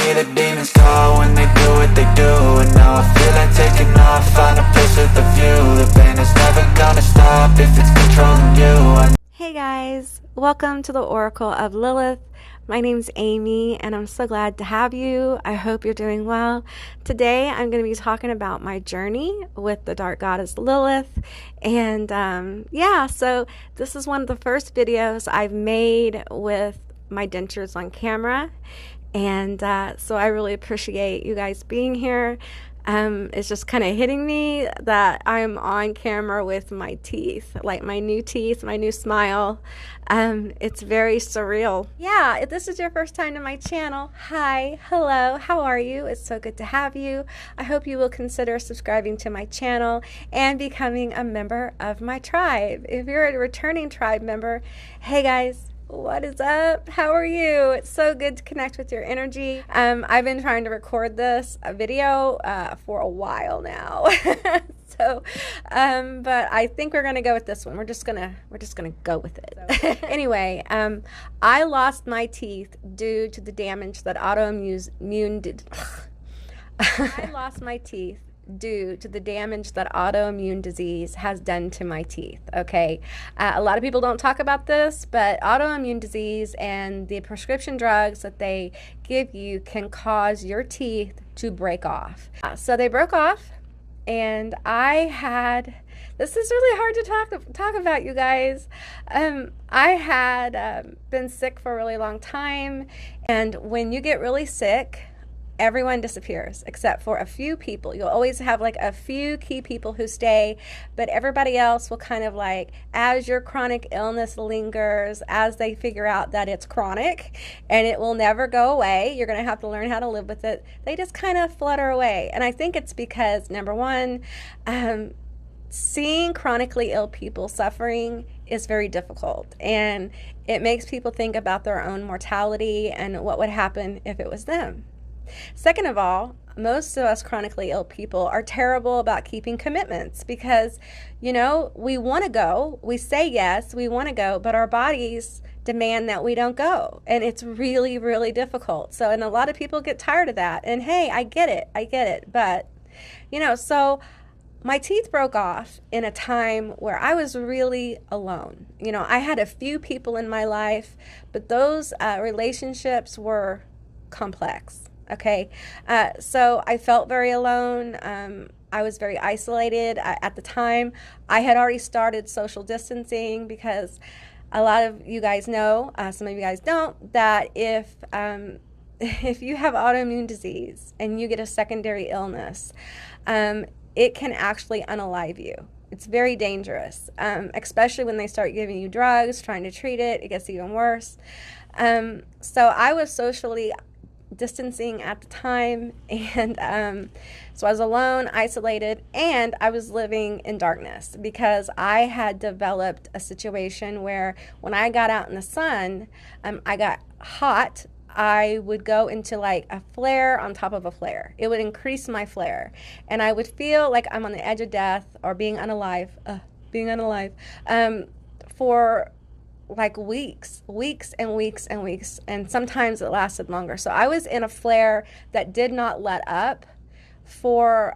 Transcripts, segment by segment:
see the demons call when they do what they do. And now I feel like taking off, find a place with a view. The pain is never gonna stop if it's controlling you. Hey guys, welcome to the Oracle of Lilith. My name's Amy and I'm so glad to have you. I hope you're doing well. Today I'm going to be talking about my journey with the dark goddess Lilith. And so this is one of the first videos I've made with my dentures on camera. And so I really appreciate you guys being here. It's just kind of hitting me that I'm on camera with my teeth, like my new teeth, my new smile. It's very surreal. Yeah, if this is your first time to my channel, hi, hello, how are you? It's so good to have you. I hope you will consider subscribing to my channel and becoming a member of my tribe. If you're a returning tribe member, hey guys, what is up? How are you? It's so good to connect with your energy. I've been trying to record this video for a while now. But I think we're gonna go with this one. We're just gonna go with it. So, anyway, I lost my teeth due to the damage that autoimmune did. I lost my teeth due to the damage that autoimmune disease has done to my teeth. Okay, a lot of people don't talk about this, but autoimmune disease and the prescription drugs that they give you can cause your teeth to break off. So they broke off, and this is really hard to talk about, you guys. I had been sick for a really long time, and when you get really sick, everyone disappears except for a few people. You'll always have like a few key people who stay, but everybody else will kind of like, as your chronic illness lingers, as they figure out that it's chronic and it will never go away, you're going to have to learn how to live with it, they just kind of flutter away. And I think it's because, number one, seeing chronically ill people suffering is very difficult, and it makes people think about their own mortality and what would happen if it was them. Second of all, most of us chronically ill people are terrible about keeping commitments because, you know, we want to go, we say yes, we want to go, but our bodies demand that we don't go. And it's really, really difficult. So, and a lot of people get tired of that. And hey, I get it. But, you know, so my teeth broke off in a time where I was really alone. You know, I had a few people in my life, but those relationships were complex. Okay, so I felt very alone. I was very isolated at the time. I had already started social distancing because a lot of you guys know, some of you guys don't, that if you have autoimmune disease and you get a secondary illness, it can actually unalive you. It's very dangerous, especially when they start giving you drugs, trying to treat it. It gets even worse. So I was socially distancing at the time, and so I was alone, isolated, and I was living in darkness because I had developed a situation where when I got out in the sun, I got hot. I would go into like a flare on top of a flare. It would increase my flare, and I would feel like I'm on the edge of death or being unalive, for like weeks and weeks, and sometimes it lasted longer. So I was in a flare that did not let up for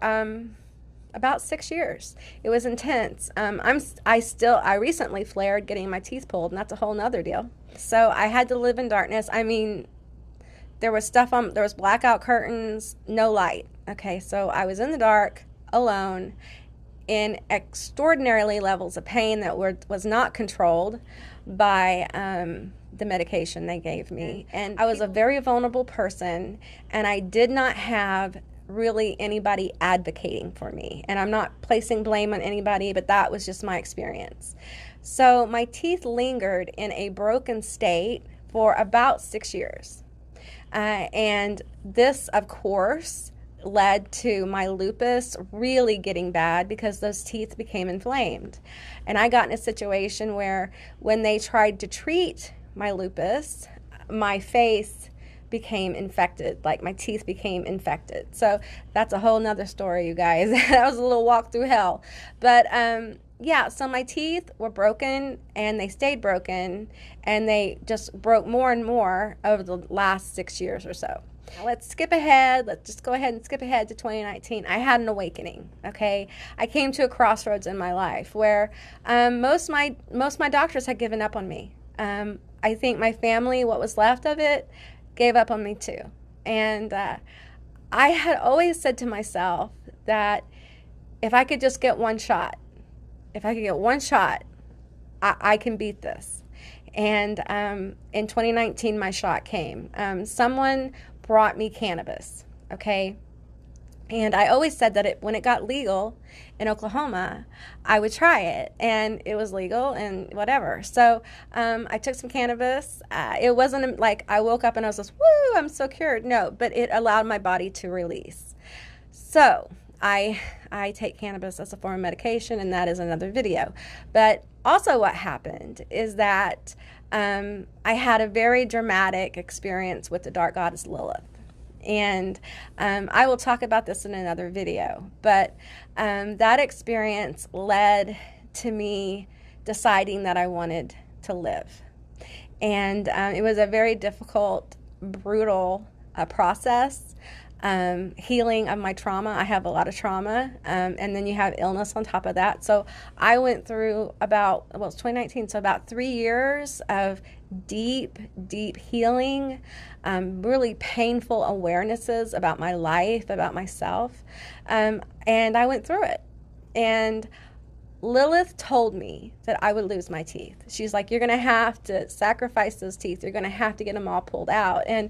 about 6 years. It was intense. I recently flared getting my teeth pulled, and that's a whole nother deal. So I had to live in darkness. I mean, there was blackout curtains, no light. Okay, so I was in the dark, alone, in extraordinarily levels of pain that was not controlled by the medication they gave me. And I was a very vulnerable person, and I did not have really anybody advocating for me. And I'm not placing blame on anybody, but that was just my experience. So my teeth lingered in a broken state for about 6 years. And this, of course, led to my lupus really getting bad because those teeth became inflamed. And I got in a situation where when they tried to treat my lupus, my face became infected, like my teeth became infected. So that's a whole nother story, you guys. That was a little walk through hell. But yeah, so my teeth were broken, and they stayed broken, and they just broke more and more over the last 6 years or so. let's skip ahead. Let's just go ahead and skip ahead to 2019. I had an awakening, okay? I came to a crossroads in my life where most of my doctors had given up on me. I think my family, what was left of it, gave up on me too. And I had always said to myself that if I could just get one shot, I can beat this. And in 2019, my shot came. Someone brought me cannabis, okay? And I always said that when it got legal in Oklahoma, I would try it. And it was legal and whatever. So I took some cannabis. It wasn't like I woke up and I was just, woo, I'm so cured. No, but it allowed my body to release. So I take cannabis as a form of medication, and that is another video. But also what happened is that I had a very dramatic experience with the dark goddess Lilith. And I will talk about this in another video. But that experience led to me deciding that I wanted to live. And it was a very difficult, brutal process. Healing of my trauma. I have a lot of trauma, and then you have illness on top of that. So I went through it's 2019, so about 3 years of deep healing, really painful awarenesses about my life, about myself, and I went through it. And Lilith told me that I would lose my teeth. She's like, you're going to have to sacrifice those teeth. You're going to have to get them all pulled out. And,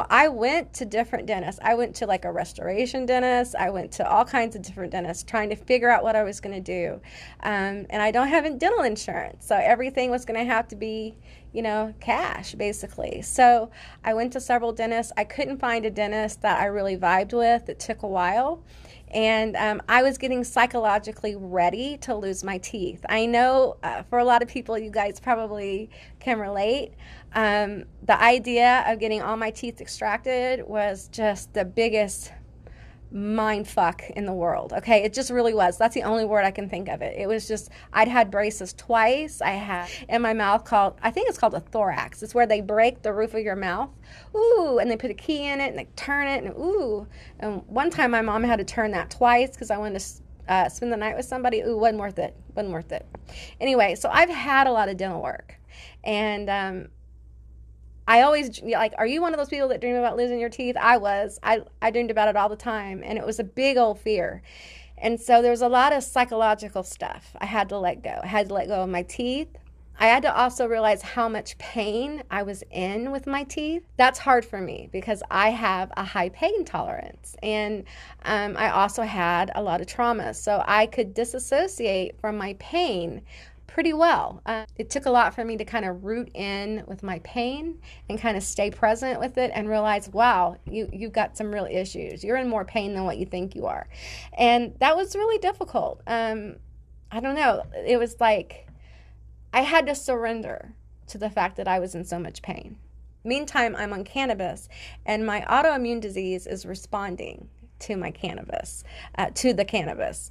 I went to different dentists. I went to like a restoration dentist. I went to all kinds of different dentists trying to figure out what I was going to do. And I don't have dental insurance. So everything was going to have to be, cash, basically. So I went to several dentists. I couldn't find a dentist that I really vibed with. It took a while. And I was getting psychologically ready to lose my teeth. I know for a lot of people, you guys probably can relate. The idea of getting all my teeth extracted was just the biggest mind fuck in the world. Okay, it just really was. That's the only word I can think of it. It was just, I'd had braces twice. I had in my mouth I think it's called a thorax. It's where they break the roof of your mouth. Ooh, and they put a key in it and they turn it and ooh. And one time my mom had to turn that twice because I wanted to spend the night with somebody. Ooh, wasn't worth it. Anyway, so I've had a lot of dental work. And I always, are you one of those people that dream about losing your teeth? I was. I dreamed about it all the time, and it was a big old fear. And so there was a lot of psychological stuff I had to let go. I had to let go of my teeth. I had to also realize how much pain I was in with my teeth. That's hard for me because I have a high pain tolerance, and I also had a lot of trauma. So I could disassociate from my pain pretty well. It took a lot for me to kind of root in with my pain and kind of stay present with it and realize, wow, you've got some real issues. You're in more pain than what you think you are. And that was really difficult. I don't know. It was like I had to surrender to the fact that I was in so much pain. Meantime, I'm on cannabis, and my autoimmune disease is responding to my cannabis, to the cannabis.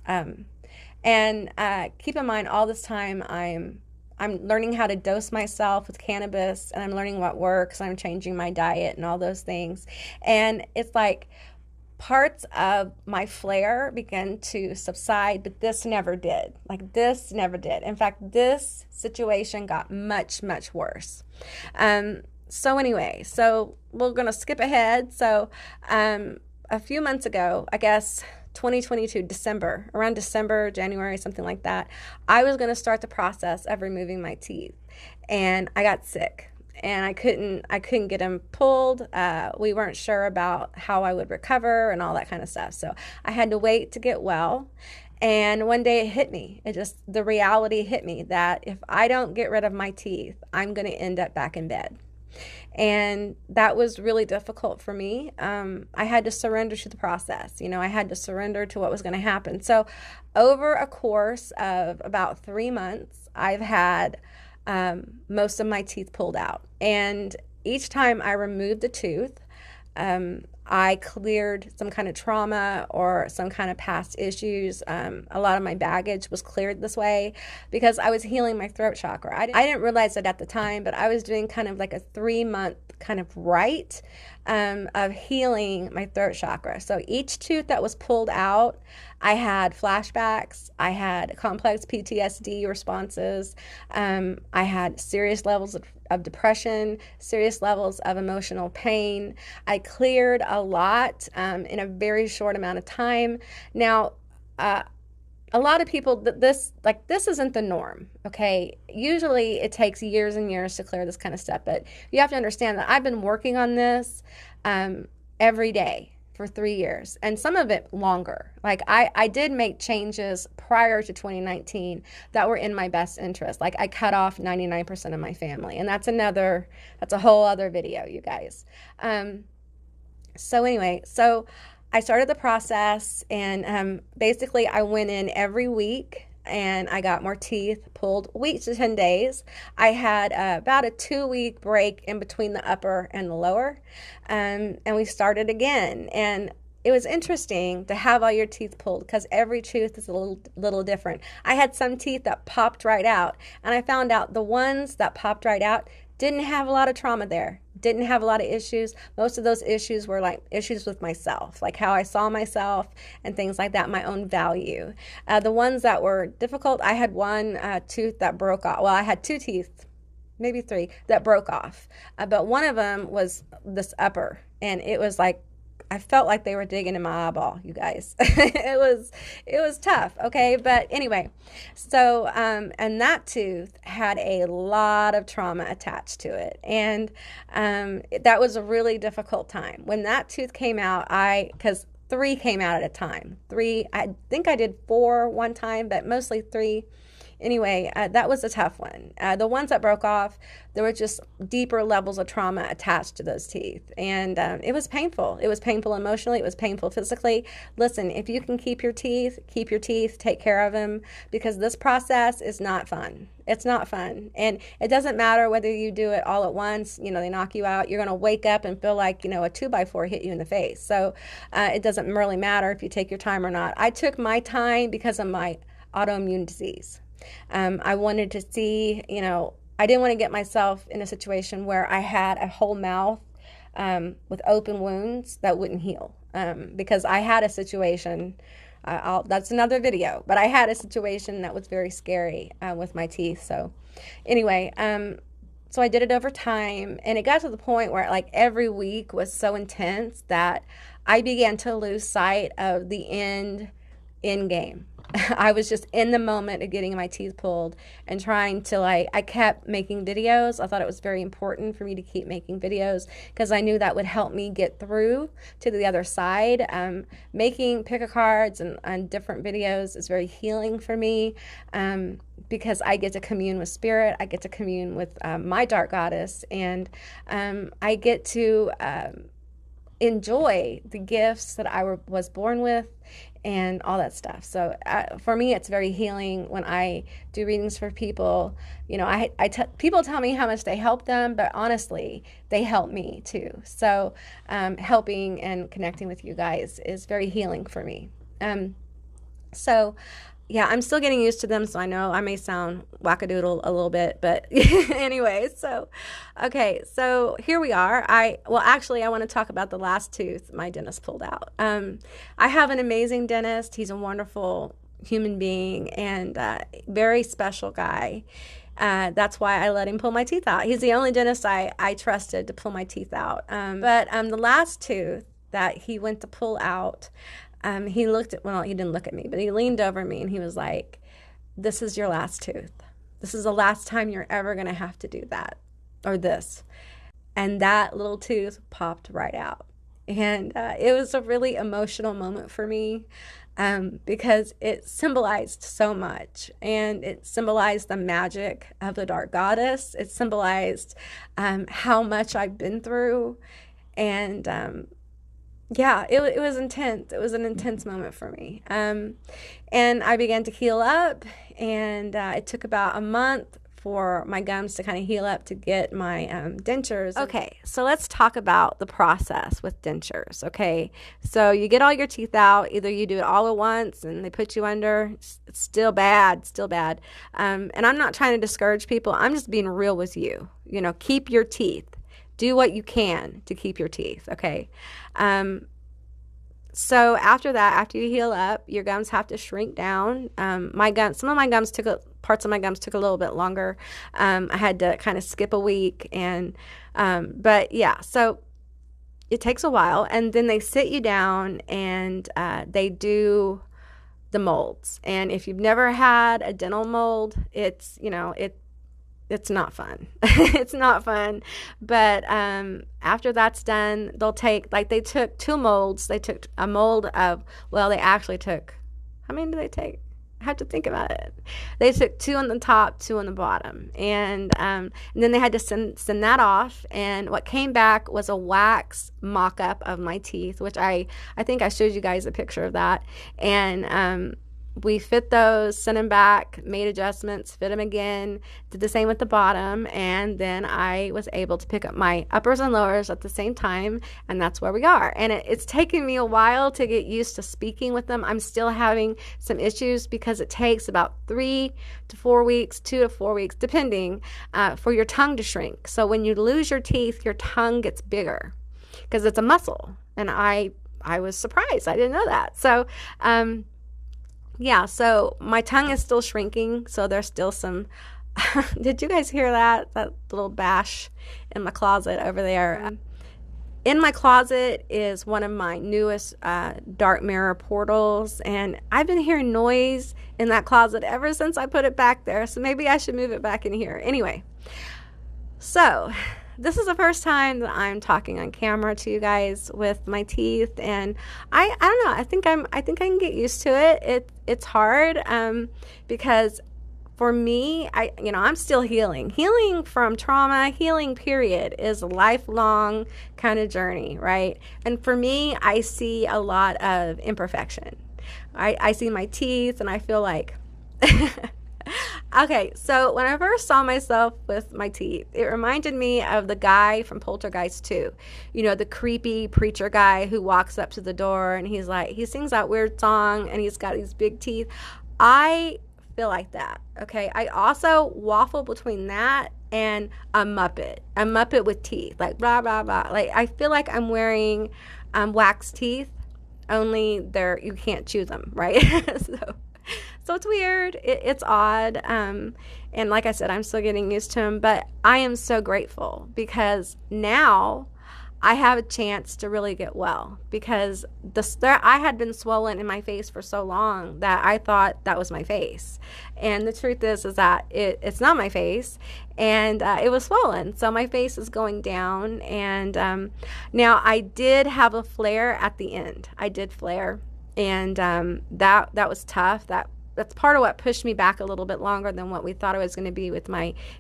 And keep in mind, all this time I'm learning how to dose myself with cannabis, and I'm learning what works. I'm changing my diet and all those things. And it's like parts of my flare began to subside, but this never did. This never did. In fact, this situation got much, much worse. So anyway, so we're going to skip ahead. So a few months ago, I guess 2022, around December, January, something like that, I was going to start the process of removing my teeth. And I got sick and I couldn't get them pulled. We weren't sure about how I would recover and all that kind of stuff. So I had to wait to get well. And one day it hit me. The reality hit me that if I don't get rid of my teeth, I'm going to end up back in bed. And that was really difficult for me. I had to surrender to the process. I had to surrender to what was going to happen. So over a course of about 3 months, I've had most of my teeth pulled out. And each time I removed the tooth, I cleared some kind of trauma or some kind of past issues. A lot of my baggage was cleared this way because I was healing my throat chakra. I didn't realize it at the time, but I was doing kind of like a 3-month kind of rite of healing my throat chakra. So each tooth that was pulled out, I had flashbacks, I had complex PTSD responses, I had serious levels of depression, serious levels of emotional pain. I cleared a lot in a very short amount of time. Now, a lot of people, this isn't the norm, okay? Usually it takes years and years to clear this kind of stuff, but you have to understand that I've been working on this every day for 3 years, and some of it longer. Like I did make changes prior to 2019 that were in my best interest. Like I cut off 99% of my family, and that's a whole other video, you guys. So anyway, I started the process, and basically I went in every week and I got more teeth pulled week to 10 days. I had about a 2-week break in between the upper and the lower, and we started again. And it was interesting to have all your teeth pulled because every tooth is a little different. I had some teeth that popped right out, and I found out the ones that popped right out didn't have a lot of trauma there, didn't have a lot of issues. Most of those issues were like issues with myself, like how I saw myself and things like that, my own value. The ones that were difficult, I had one tooth that broke off. Well, I had 2 teeth, maybe 3, that broke off. But one of them was this upper, and it was like, I felt like they were digging in my eyeball, you guys. It was tough, okay? But anyway, so, and that tooth had a lot of trauma attached to it. And that was a really difficult time. When that tooth came out, because 3 came out at a time. 3, I think I did 4 one time, but mostly 3. Anyway, that was a tough one. The ones that broke off, there were just deeper levels of trauma attached to those teeth. And it was painful. It was painful emotionally. It was painful physically. Listen, if you can keep your teeth, take care of them, because this process is not fun. It's not fun. And it doesn't matter whether you do it all at once, they knock you out. You're going to wake up and feel like, a 2x4 hit you in the face. So it doesn't really matter if you take your time or not. I took my time because of my autoimmune disease. I wanted to see, I didn't want to get myself in a situation where I had a whole mouth with open wounds that wouldn't heal. Because I had a situation, that's another video, but I had a situation that was very scary with my teeth. So anyway, so I did it over time, and it got to the point where like every week was so intense that I began to lose sight of the end game. I was just in the moment of getting my teeth pulled and trying to I kept making videos. I thought it was very important for me to keep making videos because I knew that would help me get through to the other side. Making pick-a-cards and different videos is very healing for me because I get to commune with spirit. I get to commune with my dark goddess, and I get to enjoy the gifts that I was born with and all that stuff. So for me, it's very healing when I do readings for people. People tell me how much they help them, but honestly, they help me too. So helping and connecting with you guys is very healing for me. So yeah, I'm still getting used to them, so I know I may sound wackadoodle a little bit, but anyway, so, okay, so here we are. I want to talk about the last tooth my dentist pulled out. I have an amazing dentist. He's a wonderful human being and very special guy. That's why I let him pull my teeth out. He's the only dentist I trusted to pull my teeth out. But the last tooth that he went to pull out, he didn't look at me, but he leaned over me and he was like, "This is your last tooth. This is the last time you're ever going to have to do that or this." And that little tooth popped right out. And it was a really emotional moment for me because it symbolized so much. And it symbolized the magic of the dark goddess. It symbolized how much I've been through. And yeah, it was intense. It was an intense moment for me. And I began to heal up, and it took about a month for my gums to kind of heal up to get my dentures. Okay, so let's talk about the process with dentures, okay? So you get all your teeth out. Either you do it all at once and they put you under. It's still bad, still bad. And I'm not trying to discourage people. I'm just being real with you. You know, keep your teeth. Do what you can to keep your teeth, okay? So after that, after you heal up, your gums have to shrink down. Some of my gums parts of my gums took a little bit longer. I had to kind of skip a week, but yeah, so it takes a while, and then they sit you down and they do the molds. And if you've never had a dental mold, it's not fun. It's not fun. But after that's done, they took 2 molds. They took a mold of, they actually took, how many did they take? I have to think about it. They took 2 on the top, 2 on the bottom. And then they had to send that off. And what came back was a wax mock-up of my teeth, which I think I showed you guys a picture of that. And we fit those, sent them back, made adjustments, fit them again, did the same with the bottom, and then I was able to pick up my uppers and lowers at the same time, and that's where we are. And it's taken me a while to get used to speaking with them. I'm still having some issues because it takes about 3 to 4 weeks, 2 to 4 weeks, depending, for your tongue to shrink. So when you lose your teeth, your tongue gets bigger because it's a muscle, and I was surprised. I didn't know that. So, yeah, so my tongue is still shrinking, so there's still some, did you guys hear that little bash in my closet over there? In my closet is one of my newest dark mirror portals, and I've been hearing noise in that closet ever since I put it back there, so maybe I should move it back in here. Anyway, so this is the first time that I'm talking on camera to you guys with my teeth, and I don't know. I think I can get used to it. It's hard because for me, I'm still healing from trauma. Healing period is a lifelong kind of journey, right? And for me, I see a lot of imperfection. I see my teeth, and I feel like. Okay, so when I first saw myself with my teeth, it reminded me of the guy from Poltergeist 2. You know, the creepy preacher guy who walks up to the door and he sings that weird song and he's got these big teeth. I feel like that, okay? I also waffle between that and a Muppet with teeth, like blah, blah, blah. Like, I feel like I'm wearing wax teeth, only you can't chew them, right? So it's weird. It's odd. And like I said, I'm still getting used to them. But I am so grateful because now I have a chance to really get well. Because I had been swollen in my face for so long that I thought that was my face. And the truth is that it's not my face. And it was swollen. So my face is going down. And now I did have a flare at the end. I did flare. And that was tough. That's part of what pushed me back a little bit longer than what we thought it was going to be with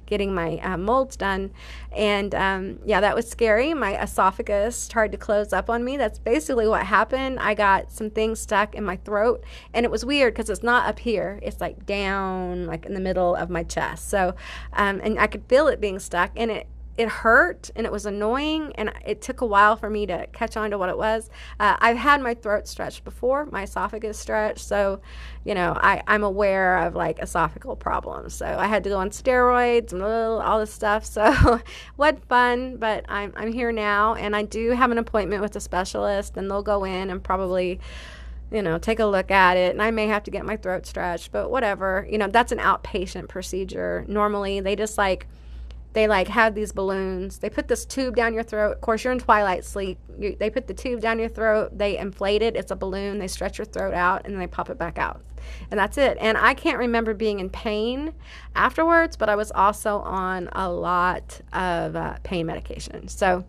getting my molds done. And that was scary. My esophagus tried to close up on me. That's basically what happened. I got some things stuck in my throat, and it was weird because it's not up here. It's like down, like in the middle of my chest. So, and I could feel it being stuck, and it hurt, and it was annoying, and it took a while for me to catch on to what it was. I've had my throat stretched before, my esophagus stretched, so, I'm aware of, like, esophageal problems. So I had to go on steroids and all this stuff, so what fun, but I'm here now, and I do have an appointment with a specialist, and they'll go in and probably take a look at it, and I may have to get my throat stretched, but whatever. That's an outpatient procedure. Normally, they just, they have these balloons. They put this tube down your throat. Of course, you're in twilight sleep. They put the tube down your throat. They inflate it. It's a balloon. They stretch your throat out, and then they pop it back out. And that's it. And I can't remember being in pain afterwards, but I was also on a lot of pain medication. So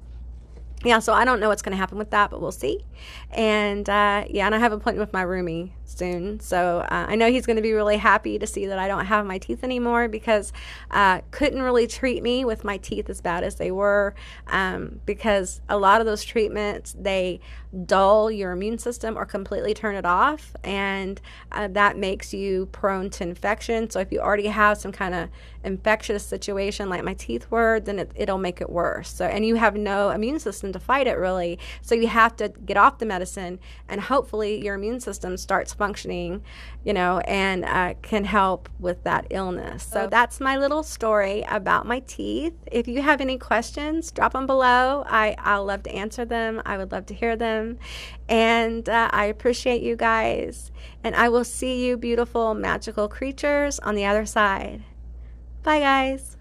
yeah, so I don't know what's going to happen with that, but we'll see. And yeah, and I have an appointment with my roomie soon. So I know he's going to be really happy to see that I don't have my teeth anymore, because couldn't really treat me with my teeth as bad as they were, because a lot of those treatments, they dull your immune system or completely turn it off, and that makes you prone to infection. So if you already have some kind of infectious situation like my teeth were, then it'll make it worse. So, and you have no immune system to fight it, really. So you have to get off the medicine, and hopefully your immune system starts functioning, and can help with that illness. So that's my little story about my teeth. If you have any questions, drop them below. I'll love to answer them. I would love to hear them. And I appreciate you guys. And I will see you beautiful, magical creatures on the other side. Bye, guys.